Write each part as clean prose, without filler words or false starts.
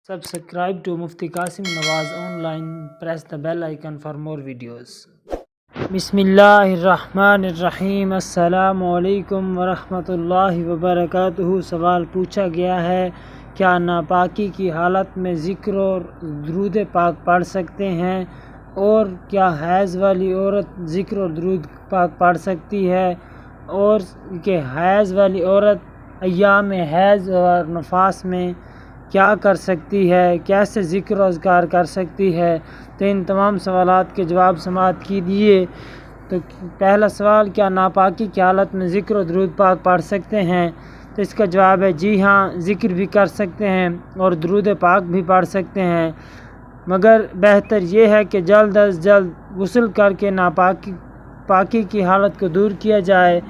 Subscribe to Mufti Qasim Nawaz online. Press the bell icon for more videos. बिस्मिल्लाहिर्रहमानिर्रहीम। अस्सलामु अलैकुम वरहमतुल्लाहि वबरकातुहू। सवाल पूछा गया है, क्या नापाकी की हालत में ज़िक्र और दुरूद पाक पढ़ सकते हैं, और क्या हैज़ वाली औरत ज़िक्र और दुरूद पाक पढ़ सकती है, और कि हैज़ वाली औरत अय्याम हैज़ और नफास में क्या कर सकती है, कैसे ज़िक्र और अज़कार कर सकती है। तो इन तमाम सवालात के जवाब समाअत कीजिए। तो पहला सवाल, क्या नापाकी की हालत में ज़िक्र और दुरूद पाक पढ़ सकते हैं? तो इसका जवाब है जी हाँ, ज़िक्र भी कर सकते हैं और दुरूद पाक भी पढ़ सकते हैं, मगर बेहतर ये है कि जल्द अज जल्द गुस्ल करके नापाकी की हालत को दूर किया जाए,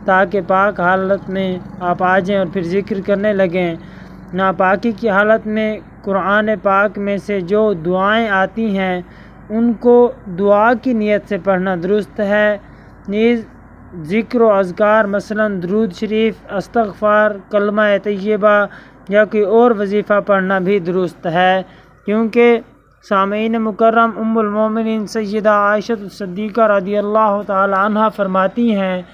ताकि पाक हालत में आप आ जाएँ और फिर ज़िक्र करने लगें। नापाकी की हालत में कुरान पाक में से जो दुआएं आती हैं उनको दुआ की नीयत से पढ़ना दुरुस्त है। नीज़ ज़िक्र व अज़कार मसलन दुरूद शरीफ, इस्तग़फ़ार, कलमा तय्यबा या कोई और वजीफ़ा पढ़ना भी दुरुस्त है, क्योंकि सामीन मुकर्रम उम्मुल मोमिनीन सय्यदा आयशा सिद्दीक़ा रज़ियल्लाहु ताला अन्हा फरमाती हैं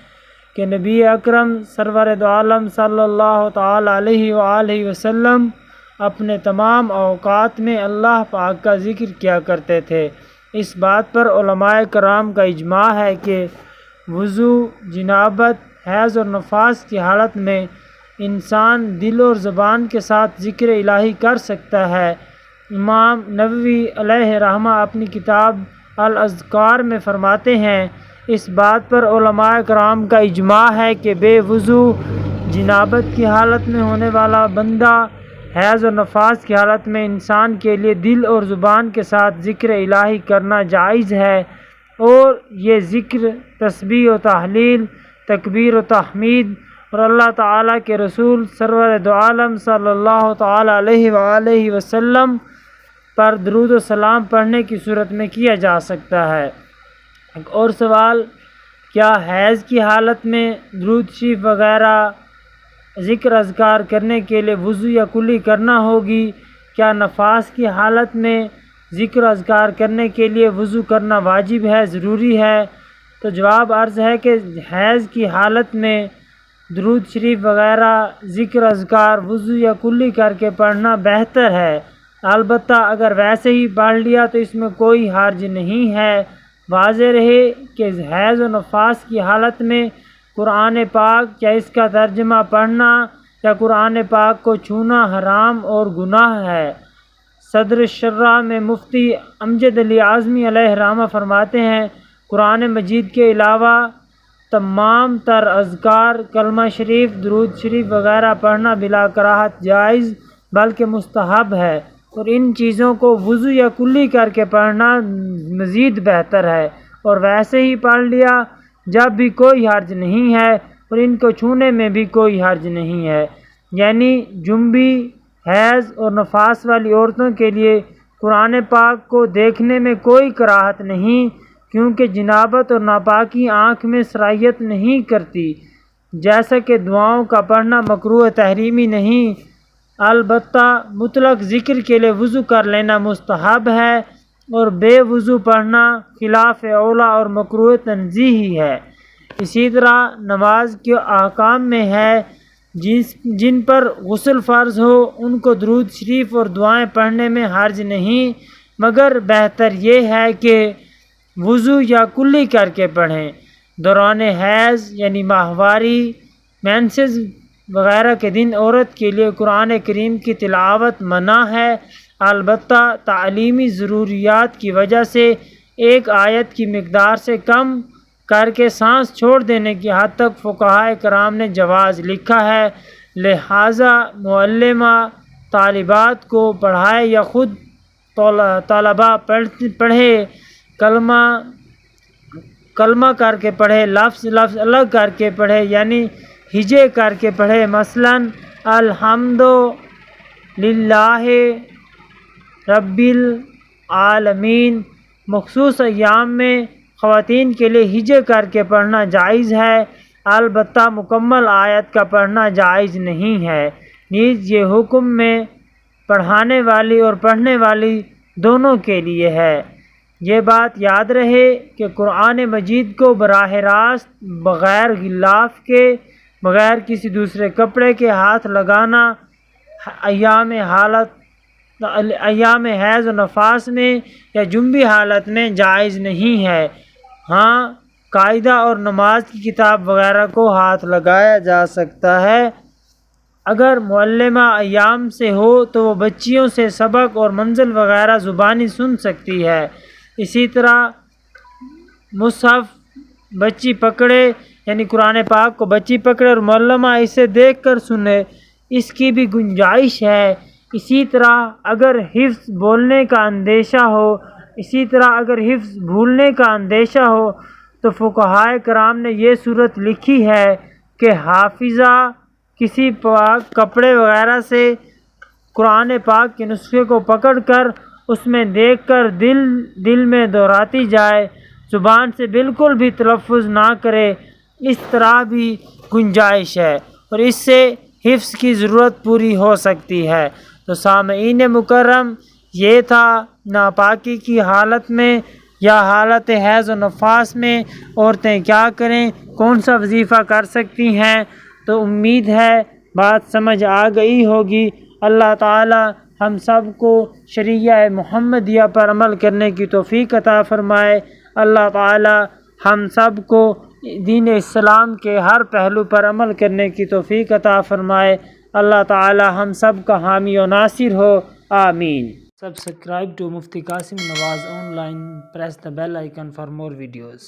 कि नबी अकरम सरवर दो आलम सल्लल्लाहु ताला अलैहि व आलिहि वसल्लम अपने तमाम औक़ात में अल्लाह पाक का ज़िक्र किया करते थे। इस बात पर उलमाए कराम का इजमा है कि वज़ू, जनाबत, हैज़ और नफास की हालत में इंसान दिल और ज़बान के साथ ज़िक्र इलाही कर सकता है। इमाम नववी अलैहि रहमा अपनी किताब अल अज़कार में फरमाते हैं, इस बात पर उलमाए कराम का इजमा है कि बेवज़ू जनाबत की हालत में होने वाला बंदा हैज़ और नफास की हालत में इंसान के लिए दिल और ज़ुबान के साथ ज़िक्र इलाही करना जायज़ है, और ये ज़िक्र तस्बीह व तहलील, तकबीर व तहमीद और अल्लाह ताला के रसूल सरवर दो आलम सल्लल्लाहु ताला अलैहि व आलिहि वसल्लम पर दुरूद व सलाम पढ़ने की सूरत में किया जा सकता है। एक और सवाल, क्या हैज़ की हालत में दुरूद शरीफ वग़ैरह ज़िक्र अज़कार करने के लिए वज़ू या कुल्ली करना होगी? क्या नफास की हालत में ज़िक्र अज़कार करने के लिए वज़ू करना वाजिब है, ज़रूरी है? तो जवाब अर्ज़ है कि हैज़ की हालत में दुरूद शरीफ वग़ैरह ज़िक्र अज़कार वज़ू या कुल्ली करके पढ़ना बेहतर है। अलबत्ता अगर वैसे ही पढ़ लिया तो इसमें कोई हर्ज नहीं है। वाज़ेह रहे कि हैज़ और नफास की हालत में कुरान पाक या इसका तर्जमा पढ़ना या कुरान पाक को छूना हराम और गुनाह है। सदर शर्रा में मुफ्ती अमजद अली आज़मी अलैहिर्रहमा फरमाते हैं, कुरान मजीद के अलावा तमाम तर अज़कार, कलमा शरीफ, दुरूद शरीफ वग़ैरह पढ़ना बिला कराहत जायज़ बल्कि मुस्तहब है, और इन चीज़ों को वज़ू या कुल्ली करके पढ़ना मज़ीद बेहतर है। और वैसे ही पढ़ लिया जब भी कोई हर्ज नहीं है, और इनको छूने में भी कोई हर्ज नहीं है। यानी जुम्बी, हैज़ और नफास वाली औरतों के लिए कुरान पाक को देखने में कोई कराहत नहीं, क्योंकि जनाबत और नापाकी आँख में सरायत नहीं करती। जैसा कि दुआओं का पढ़ना मकरूह तहरीमी नहीं, अलबत्ता मुतलक ज़िक्र के लिए वज़ू कर लेना मुस्तहब है, और बेवज़ू पढ़ना खिलाफ औला और मकरूह तंज़ीही है। इसी तरह नमाज के अहकाम में है, जिन पर गुस्ल फ़र्ज़ हो उनको दुरूद शरीफ और दुआएं पढ़ने में हर्ज नहीं, मगर बेहतर ये है कि वज़ू या कुल्ली करके पढ़ें। दौरान हैज़ यानी माहवारी, मेंसेस वग़ैरह के दिन औरत के लिए कुरान करीम की तिलावत मना है, अलबत्ता तालीमी ज़रूरियात की वजह से एक आयत की मिक़दार से कम करके सांस छोड़ देने की हद तक फ़ुक़हा कराम ने जवाज़ लिखा है। लिहाजा मुअल्लिमा तालिबात को पढ़ाए या ख़ुद तलबा पढ़े, कलमा करके पढ़े, लफ्ज़ अलग करके पढ़े, यानी हिजे करके पढ़े। मसलन अल्हम्दुलिल्लाहि रब्बिल आलमीन। मख़सूस अय्याम में ख़वातीन के लिए हिजे करके पढ़ना जायज़ है, अलबत्ता मुकम्मल आयत का पढ़ना जायज़ नहीं है। नीज़ ये हुक्म में پڑھانے والی اور پڑھنے والی دونوں کے لیے ہے۔ یہ بات یاد رہے کہ قرآن مجید کو براہ راست بغیر غلاف کے، بغیر کسی دوسرے کپڑے کے ہاتھ لگانا ایام حیض و نفاس میں یا جنبی حالت میں جائز نہیں ہے۔ ہاں، قاعدہ اور نماز کی کتاب وغیرہ کو ہاتھ لگایا جا سکتا ہے۔ اگر معلمہ ایام سے ہو تو وہ بچیوں سے سبق اور منزل وغیرہ زبانی سن سکتی ہے۔ اسی طرح مصحف بچی پکڑے، یعنی قرآن پاک کو بچی پکڑے اور معلمہ اسے دیکھ کر سنے، اس کی بھی گنجائش ہے۔ اسی طرح اگر حفظ بھولنے کا اندیشہ ہو تو فقہائے کرام نے یہ صورت لکھی ہے کہ حافظہ کسی پاک کپڑے وغیرہ سے قرآن پاک کے نسخے کو پکڑ کر اس میں دیکھ کر دل میں دہراتی جائے، زبان سے بالکل بھی تلفظ نہ کرے، اس طرح بھی گنجائش ہے اور اس سے حفظ کی ضرورت پوری ہو سکتی ہے۔ تو سامعین مکرم، یہ تھا ناپاکی کی حالت میں یا حالت حیض و نفاس میں عورتیں کیا کریں، کون سا وظیفہ کر سکتی ہیں۔ تو امید ہے بات سمجھ آ گئی ہوگی۔ اللہ تعالی ہم سب کو شریعہ محمدیہ پر عمل کرنے کی توفیق عطا فرمائے۔ اللہ تعالی ہم سب کو دین اسلام کے ہر پہلو پر عمل کرنے کی توفیق عطا فرمائے۔ اللہ تعالی ہم سب کا حامی و ناصر ہو، آمین۔ Subscribe to Mufti Qasim Nawaz online. Press the bell icon for more videos.